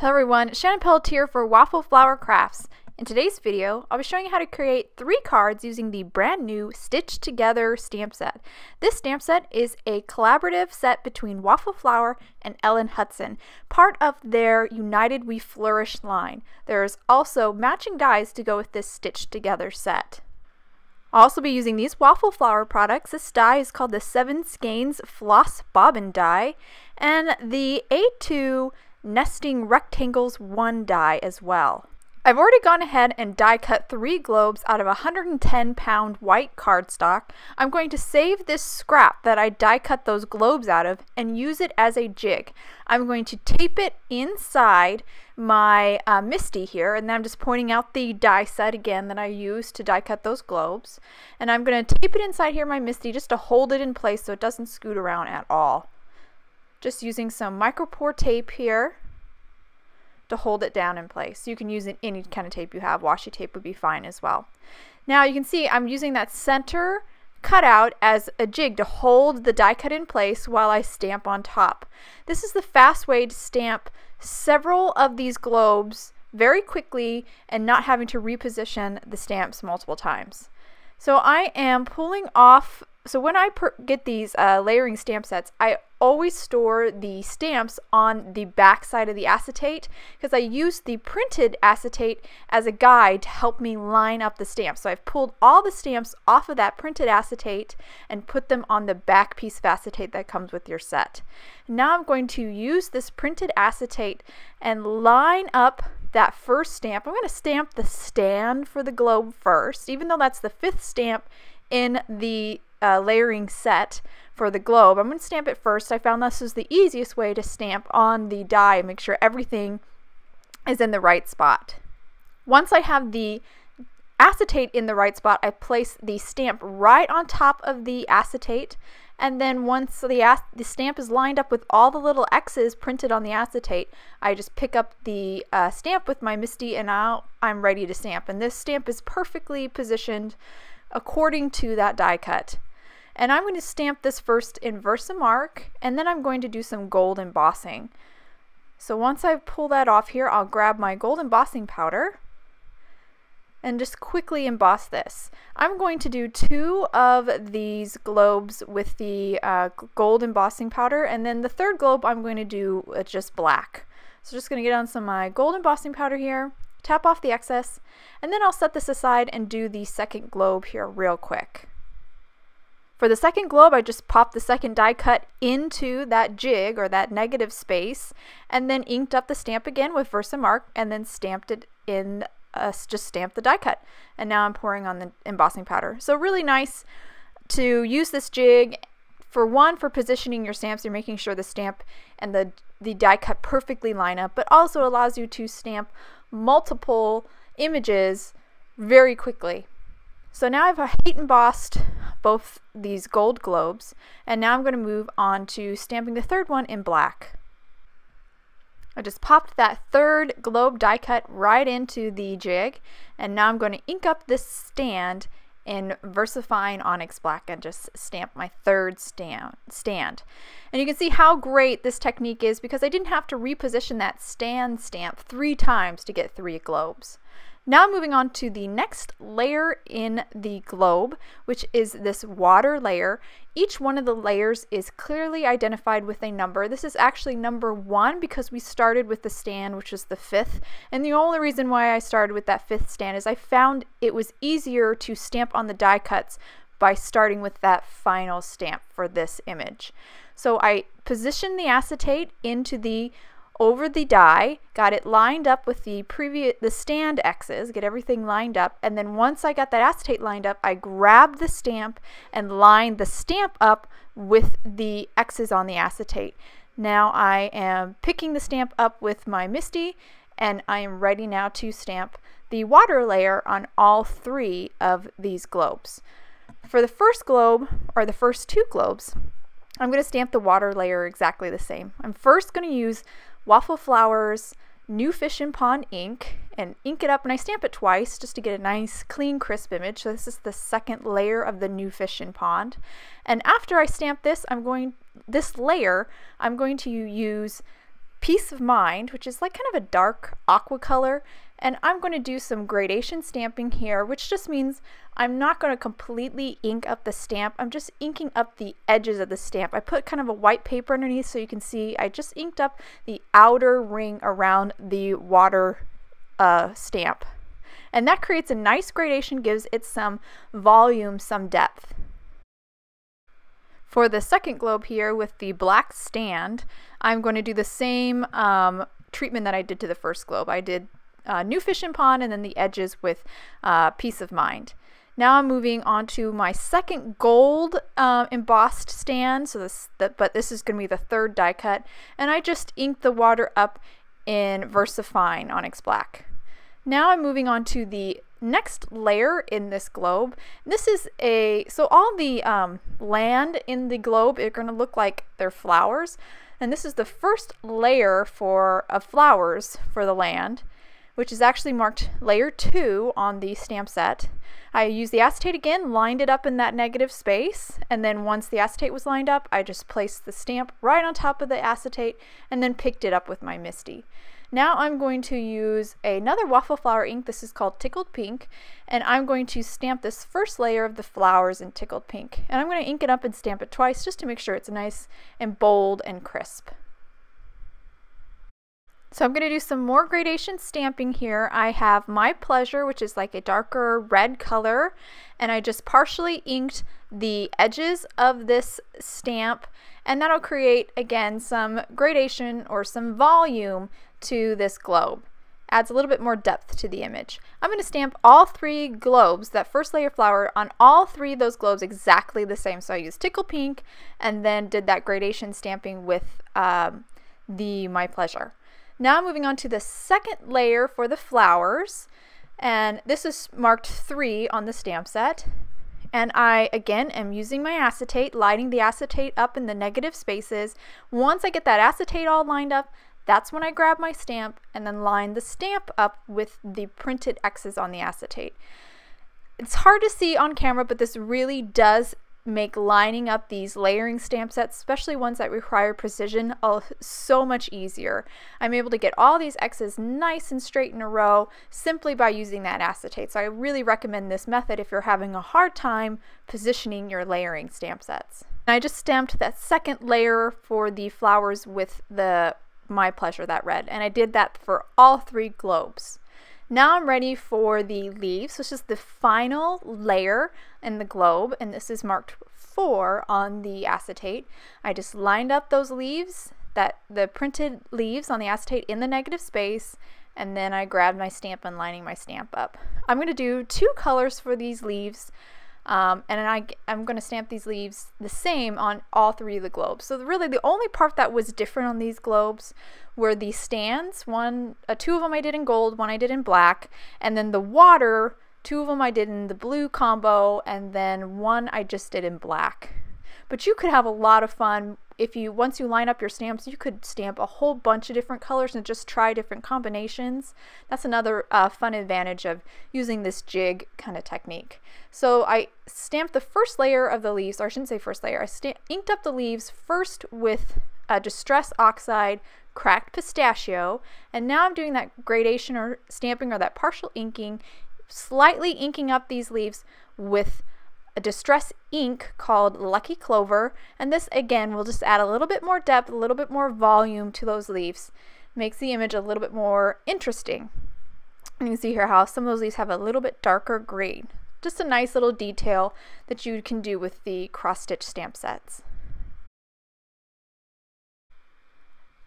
Hello everyone, Channin here for Waffle Flower Crafts. In today's video, I'll be showing you how to create 3 cards using the brand new Stitched Together stamp set. This stamp set is a collaborative set between Waffle Flower and Ellen Hudson, part of their United We Flourish line. There's also matching dies to go with this Stitched Together set. I'll also be using these Waffle Flower products. This die is called the 7 Skeins Floss Bobbin die and the A2 Nesting Rectangles 1 die as well. I've already gone ahead and die cut 3 globes out of 110-pound white cardstock. I'm going to save this scrap that I die cut those globes out of and use it as a jig. I'm going to tape it inside my Misty here, and then I'm just pointing out the die set again that I used to die cut those globes. And I'm going to tape it inside here my Misty just to hold it in place so it doesn't scoot around at all. Just using some micropore tape here to hold it down in place. You can use any kind of tape you have. Washi tape would be fine as well. Now you can see I'm using that center cutout as a jig to hold the die cut in place while I stamp on top. This is the fast way to stamp several of these globes very quickly and not having to reposition the stamps multiple times. So I am pulling off. So when I get these layering stamp sets, I always store the stamps on the back side of the acetate because I use the printed acetate as a guide to help me line up the stamps. So I've pulled all the stamps off of that printed acetate and put them on the back piece of acetate that comes with your set. Now I'm going to use this printed acetate and line up that first stamp. I'm going to stamp the stand for the globe first, even though that's the 5th stamp in the layering set for the globe. I'm going to stamp it first. I found this is the easiest way to stamp on the die and make sure everything is in the right spot. Once I have the acetate in the right spot, I place the stamp right on top of the acetate, and then once the stamp is lined up with all the little X's printed on the acetate, I just pick up the stamp with my Misty and I'm ready to stamp. And this stamp is perfectly positioned according to that die cut. And I'm going to stamp this first in Versamark, and then I'm going to do some gold embossing. So once I pull that off here, I'll grab my gold embossing powder and just quickly emboss this. I'm going to do 2 of these globes with the gold embossing powder, and then the 3rd globe I'm going to do with just black. So just going to get on some of my gold embossing powder here, tap off the excess, and then I'll set this aside and do the 2nd globe here real quick. For the 2nd globe, I just popped the 2nd die cut into that jig or that negative space and then inked up the stamp again with Versamark and then stamped it in, just stamped the die cut. And now I'm pouring on the embossing powder. So really nice to use this jig for positioning your stamps. You're making sure the stamp and the die cut perfectly line up, but also allows you to stamp multiple images very quickly. So now I've heat embossed both these gold globes, and now I'm going to move on to stamping the 3rd one in black. I just popped that 3rd globe die cut right into the jig, and now I'm going to ink up this stand in VersaFine Onyx Black and just stamp my 3rd stand. And you can see how great this technique is because I didn't have to reposition that stand stamp 3 times to get 3 globes. Now moving on to the next layer in the globe, which is this water layer. Each one of the layers is clearly identified with a number. This is actually number 1 because we started with the stand, which is the 5th. And the only reason why I started with that 5th stand is I found it was easier to stamp on the die cuts by starting with that final stamp for this image. So I positioned the acetate over the die, got it lined up with the stand X's, get everything lined up, and then once I got that acetate lined up, I grabbed the stamp and lined the stamp up with the X's on the acetate. Now I am picking the stamp up with my Misty, and I am ready now to stamp the water layer on all 3 of these globes. For the first globe, or the first 2 globes, I'm going to stamp the water layer exactly the same. I'm first going to use Waffle Flower's New Fish and Pond ink and ink it up, and I stamp it twice just to get a nice clean crisp image. So this is the 2nd layer of the New Fish and Pond, and after I stamp this layer I'm going to use Peace of Mind, which is like kind of a dark aqua color, and I'm going to do some gradation stamping here, which just means I'm not going to completely ink up the stamp. I'm just inking up the edges of the stamp. I put kind of a white paper underneath so you can see I just inked up the outer ring around the water stamp. And that creates a nice gradation, gives it some volume, some depth. For the second globe here with the black stand, I'm going to do the same treatment that I did to the first globe. I did New Fish in Pond and then the edges with Peace of Mind. Now I'm moving on to my second gold embossed stand, so but this is going to be the third die cut, and I just inked the water up in VersaFine Onyx Black. Now I'm moving on to the next layer in this globe. This is so all the land in the globe are going to look like they're flowers, and this is the first layer of flowers for the land, which is actually marked layer 2 on the stamp set. I used the acetate again, lined it up in that negative space, and then once the acetate was lined up, I just placed the stamp right on top of the acetate and then picked it up with my MISTI. Now I'm going to use another Waffle Flower ink. This is called Tickled Pink, and I'm going to stamp this first layer of the flowers in Tickled Pink. And I'm going to ink it up and stamp it twice just to make sure it's nice and bold and crisp. So I'm going to do some more gradation stamping here. I have My Pleasure, which is like a darker red color, and I just partially inked the edges of this stamp, and that'll create, again, some gradation or some volume to this globe. Adds a little bit more depth to the image. I'm going to stamp all 3 globes, that first layer flower, on all 3 of those globes exactly the same. So I used Tickle Pink and then did that gradation stamping with the My Pleasure. Now I'm moving on to the second layer for the flowers, and this is marked 3 on the stamp set. And I, again, am using my acetate, lining the acetate up in the negative spaces. Once I get that acetate all lined up, that's when I grab my stamp and then line the stamp up with the printed X's on the acetate. It's hard to see on camera, but this really does make lining up these layering stamp sets, especially ones that require precision, so much easier. I'm able to get all these X's nice and straight in a row simply by using that acetate. So I really recommend this method if you're having a hard time positioning your layering stamp sets. And I just stamped that second layer for the flowers with the My Pleasure, that red, and I did that for all 3 globes. Now I'm ready for the leaves. This is the final layer in the globe, and this is marked 4 on the acetate. I just lined up those leaves, the printed leaves on the acetate in the negative space, and then I grabbed my stamp and lining my stamp up. I'm going to do 2 colors for these leaves, and I'm going to stamp these leaves the same on all 3 of the globes. So really the only part that was different on these globes were the stands. 2 of them I did in gold, 1 I did in black, and then the water, 2 of them I did in the blue combo, and then 1 I just did in black. But you could have a lot of fun once you line up your stamps. You could stamp a whole bunch of different colors and just try different combinations. That's another fun advantage of using this jig kind of technique. So I stamped the first layer of the leaves, or I shouldn't say first layer, I inked up the leaves first with Distress Oxide Cracked Pistachio, and now I'm doing that gradation or stamping or that partial inking, slightly inking up these leaves with a distress ink called Lucky Clover, and this again will just add a little bit more depth, a little bit more volume to those leaves. Makes the image a little bit more interesting. And you can see here how some of those leaves have a little bit darker green. Just a nice little detail that you can do with the cross-stitch stamp sets.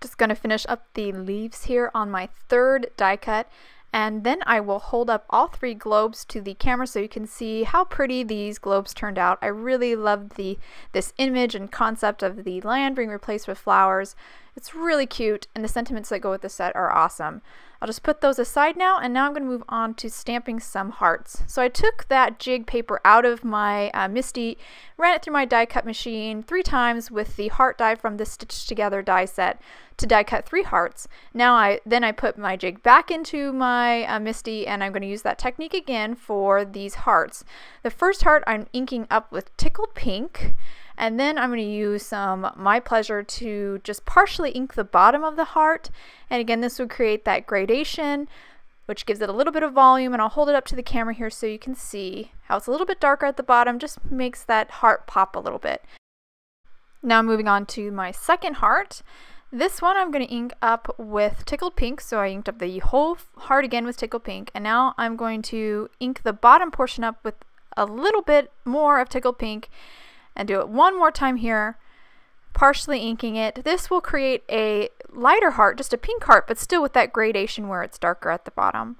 Just going to finish up the leaves here on my third die cut, and then I will hold up all 3 globes to the camera so you can see how pretty these globes turned out. I really loved this image and concept of the land being replaced with flowers. It's really cute, and the sentiments that go with the set are awesome. I'll just put those aside now, and now I'm going to move on to stamping some hearts. So I took that jig paper out of my MISTI, ran it through my die cut machine 3 times with the heart die from the Stitch Together die set to die cut 3 hearts. Now I put my jig back into my MISTI, and I'm going to use that technique again for these hearts. The first heart I'm inking up with Tickled Pink, And then I'm going to use some My Pleasure to just partially ink the bottom of the heart. And again, this would create that gradation, which gives it a little bit of volume. And I'll hold it up to the camera here so you can see how it's a little bit darker at the bottom, just makes that heart pop a little bit. Now moving on to my second heart. This one I'm going to ink up with Tickled Pink, so I inked up the whole heart again with Tickled Pink, and now I'm going to ink the bottom portion up with a little bit more of Tickled Pink and do it one more time here, partially inking it. This will create a lighter heart, just a pink heart, but still with that gradation where it's darker at the bottom.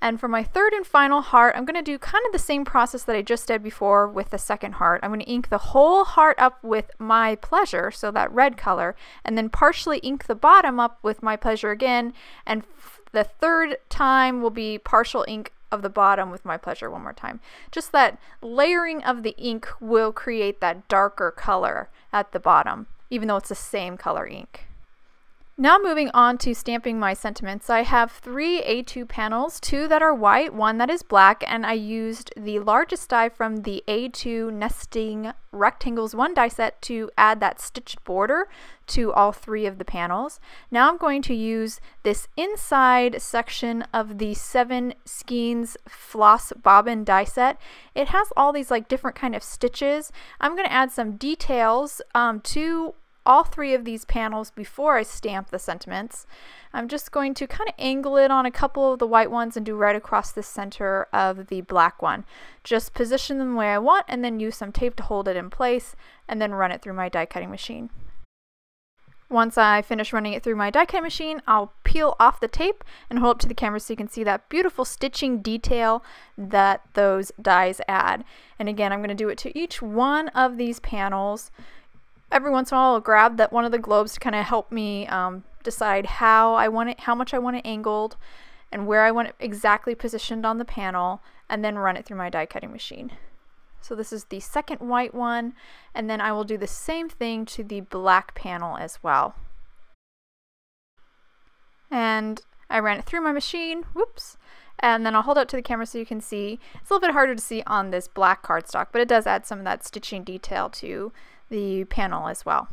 And for my third and final heart, I'm going to do kind of the same process that I just did before with the second heart. I'm going to ink the whole heart up with My Pleasure, so that red color, and then partially ink the bottom up with My Pleasure again, and the third time will be partial ink of the bottom with My Pleasure one more time. Just that layering of the ink will create that darker color at the bottom, even though it's the same color ink. Now moving on to stamping my sentiments, I have 3 A2 panels, 2 that are white, 1 that is black, and I used the largest die from the A2 Nesting Rectangles 1 die set to add that stitched border to all 3 of the panels. Now I'm going to use this inside section of the 7 Skeins Floss Bobbin die set. It has all these like different kind of stitches. I'm going to add some details to all 3 of these panels before I stamp the sentiments. I'm just going to kind of angle it on a couple of the white ones and do right across the center of the black one. Just position them the way I want and then use some tape to hold it in place and then run it through my die cutting machine. Once I finish running it through my die cutting machine, I'll peel off the tape and hold up to the camera so you can see that beautiful stitching detail that those dies add. And again, I'm going to do it to each one of these panels. Every once in a while I'll grab that one of the globes to kind of help me decide how much I want it angled and where I want it exactly positioned on the panel, and then run it through my die cutting machine. So this is the second white one, and then I will do the same thing to the black panel as well. And I ran it through my machine, whoops, and then I'll hold it to the camera so you can see. It's a little bit harder to see on this black cardstock, but it does add some of that stitching detail to the panel as well.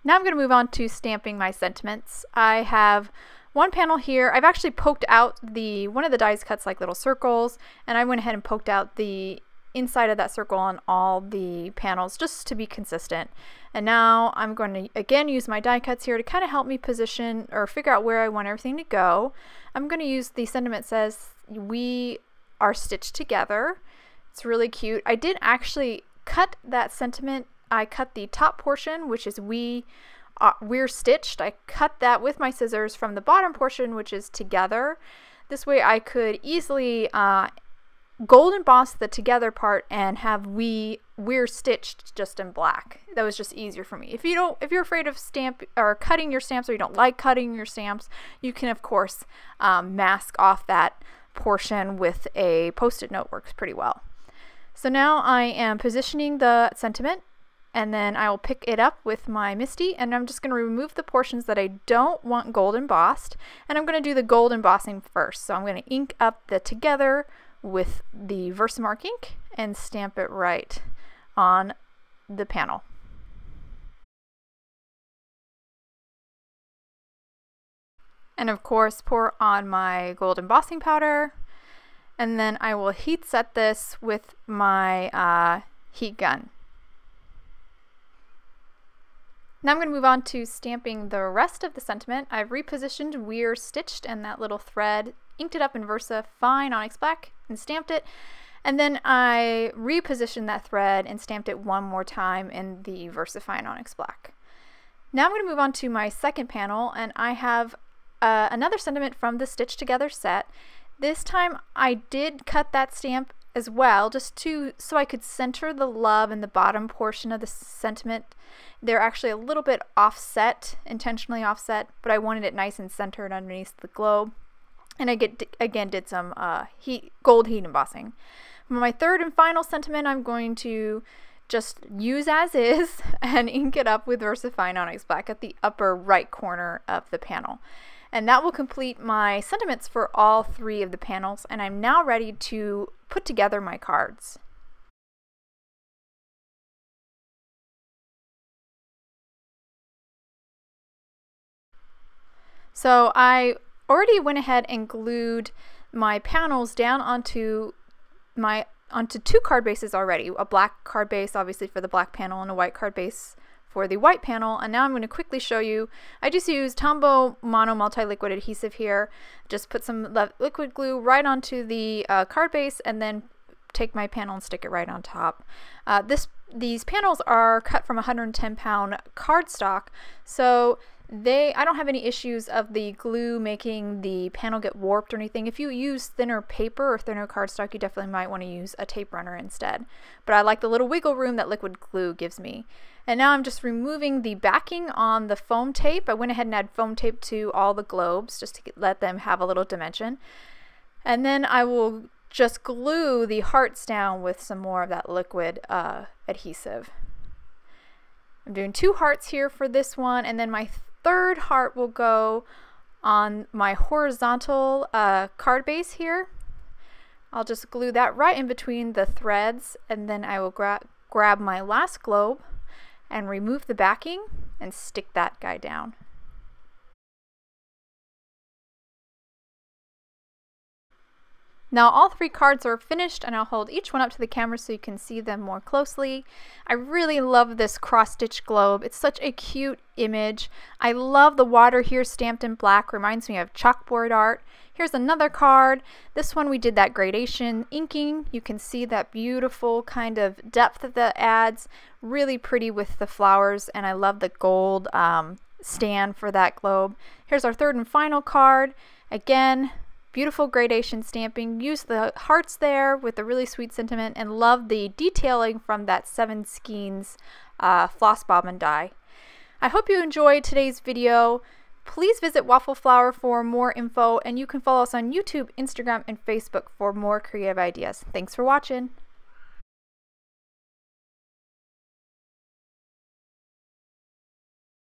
Now I'm going to move on to stamping my sentiments. I have one panel here. I've actually poked out one of the dies cuts like little circles, and I went ahead and poked out the inside of that circle on all the panels just to be consistent. And now I'm going to again use my die cuts here to kind of help me position or figure out where I want everything to go. I'm going to use the sentiment that says "We are stitched together." It's really cute. I did actually cut that sentiment. I cut the top portion, which is we're stitched. I cut that with my scissors from the bottom portion, which is together. This way I could easily gold emboss the together part and have we're stitched just in black. That was just easier for me. If you're afraid of cutting your stamps, or you don't like cutting your stamps, you can of course mask off that portion with a post-it note. Works pretty well. So now I am positioning the sentiment, and then I will pick it up with my Misty, and I'm just going to remove the portions that I don't want gold embossed, and I'm going to do the gold embossing first. So I'm going to ink up the together with the Versamark ink and stamp it right on the panel. And of course pour on my gold embossing powder, and then I will heat set this with my heat gun. Now I'm going to move on to stamping the rest of the sentiment. I've repositioned We're Stitched and that little thread, inked it up in Versa Fine Onyx Black and stamped it, and then I repositioned that thread and stamped it one more time in the Versa Fine Onyx Black. Now I'm going to move on to my second panel, and I have another sentiment from the Stitch Together set. This time I did cut that stamp as well, just so I could center the love in the bottom portion of the sentiment. They're actually a little bit offset, intentionally offset, but I wanted it nice and centered underneath the globe. And I again did some gold heat embossing. For my third and final sentiment, I'm going to just use as is and ink it up with Versa Fine Onyx Black at the upper right corner of the panel. And that will complete my sentiments for all 3 of the panels, and I'm now ready to put together my cards. So I already went ahead and glued my panels down onto 2 card bases already. A black card base, obviously, for the black panel, and a white card base for the white panel. And now I'm going to quickly show you. I just used Tombow Mono Multi-Liquid Adhesive here. Just put some liquid glue right onto the card base, and then take my panel and stick it right on top. These panels are cut from 110-pound cardstock, so I don't have any issues of the glue making the panel get warped or anything. If you use thinner paper or thinner cardstock, you definitely might want to use a tape runner instead. But I like the little wiggle room that liquid glue gives me. And now I'm just removing the backing on the foam tape. I went ahead and added foam tape to all the globes just to let them have a little dimension. And then I will just glue the hearts down with some more of that liquid adhesive. I'm doing 2 hearts here for this one, and then my 3rd heart will go on my horizontal card base here. I'll just glue that right in between the threads, and then I will grab my last globe and remove the backing and stick that guy down. Now all 3 cards are finished, and I'll hold each one up to the camera so you can see them more closely. I really love this cross-stitch globe. It's such a cute image. I love the water here stamped in black. Reminds me of chalkboard art. Here's another card. This one we did that gradation inking. You can see that beautiful kind of depth that that adds. Really pretty with the flowers, and I love the gold stand for that globe. Here's our 3rd and final card. Again, beautiful gradation stamping. Use the hearts there with a really sweet sentiment, and love the detailing from that 7 skeins floss bobbin die. I hope you enjoyed today's video. Please visit Waffle Flower for more info, and you can follow us on YouTube, Instagram, and Facebook for more creative ideas. Thanks for watching.